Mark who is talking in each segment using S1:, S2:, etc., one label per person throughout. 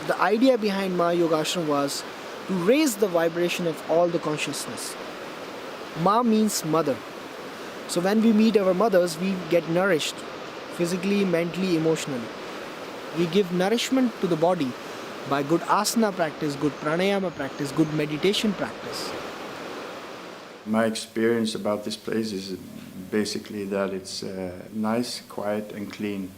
S1: The idea behind Maa Yoga Ashram was to raise the vibration of all the consciousness. Ma means mother. So when we meet our mothers, we get nourished physically, mentally, emotionally. We give nourishment to the body by good asana practice, good pranayama practice, good meditation practice.
S2: My experience about this place is basically that it's a nice, quiet and clean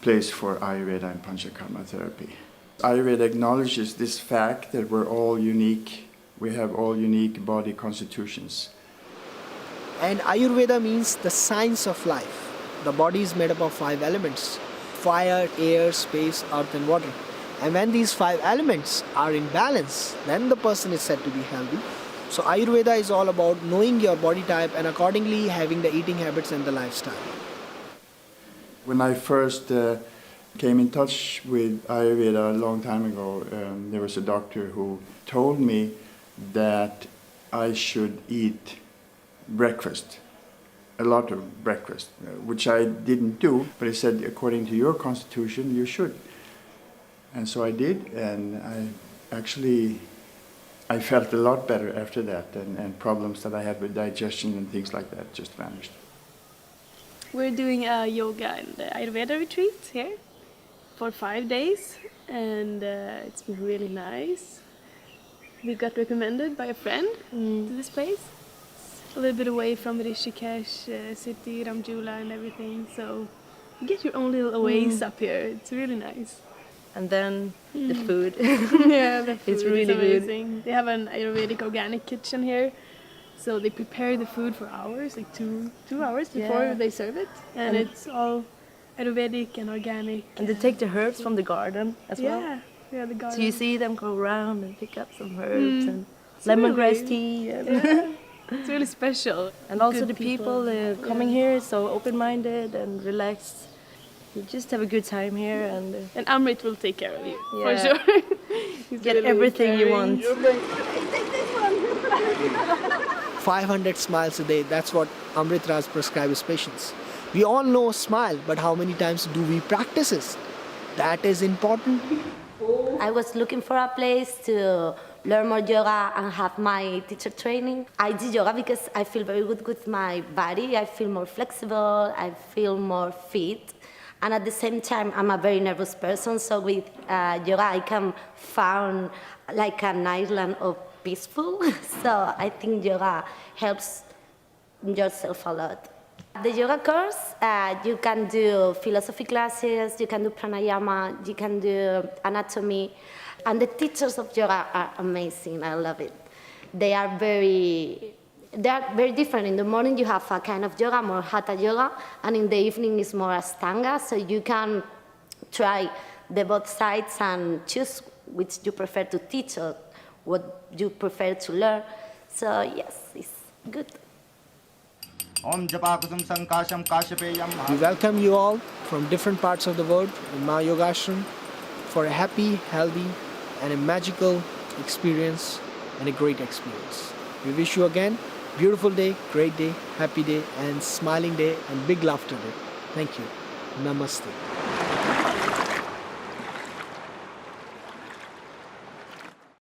S2: place for ayurveda and panchakarma therapy. Ayurveda acknowledges this fact that we're all unique. We have all unique body constitutions.
S1: And Ayurveda means the science of life. The body is made up of 5 elements: fire, air, space, earth and water. And when these 5 elements are in balance, then the person is said to be healthy. So Ayurveda is all about knowing your body type and accordingly having the eating habits and the lifestyle.
S2: When I first came in touch with Ayurveda a long time ago, there was a doctor who told me that I should eat breakfast, a lot of breakfast, which I didn't do, but he said, according to your constitution, you should. And so I did, and I felt a lot better after that, and problems that I had with digestion and things like that just vanished.
S3: We're doing a yoga and Ayurveda retreat here for 5 days, and it's been really nice. We got recommended by a friend to this place. A little bit away from Rishikesh city, Ramjula and everything, so you get your own little oasis up here. It's really nice.
S4: And then the food.
S3: Yeah, the food
S4: is really
S3: is
S4: good.
S3: amazing. They have an Ayurvedic organic kitchen here, so they prepare the food for hours, like two hours before
S4: Yeah.
S3: they serve it, and it's all Ayurvedic and organic.
S4: And they take the herbs from the garden as well.
S3: Yeah, the garden.
S4: So you see them go around and pick up some herbs and
S3: It's
S4: lemongrass
S3: really-
S4: tea. And,
S3: Yeah. It's really special.
S4: and also
S3: Good
S4: the people coming here is so open-minded and relaxed. You just have a good time here and
S3: And Amrit will take care of you, for
S4: Yeah.
S3: sure. He's
S4: get
S3: really
S4: everything you
S3: caring.
S4: want.
S1: 500 smiles a day, that's what Amrit Raj prescribes patients. We all know smile, but how many times do we practice it? That is important.
S5: I was looking for a place to learn more yoga and have my teacher training. I did yoga because I feel very good with my body. I feel more flexible, I feel more fit. And at the same time, I'm a very nervous person, so with yoga I can find like an island of peaceful. So I think yoga helps yourself a lot. The yoga course, you can do philosophy classes, you can do pranayama, you can do anatomy, and the teachers of yoga are amazing. I love it. They are very different. In the morning you have a kind of yoga, more hatha yoga, and in the evening is more ashtanga. So you can try the both sides and choose which you prefer to teach or what you prefer to learn. So yes, it's good.
S1: We welcome you all from different parts of the world in Maa Yoga Ashram for a happy, healthy, and a magical experience and a great experience. We wish you again beautiful day, great day, happy day, and smiling day, and big laughter day. Thank you. Namaste.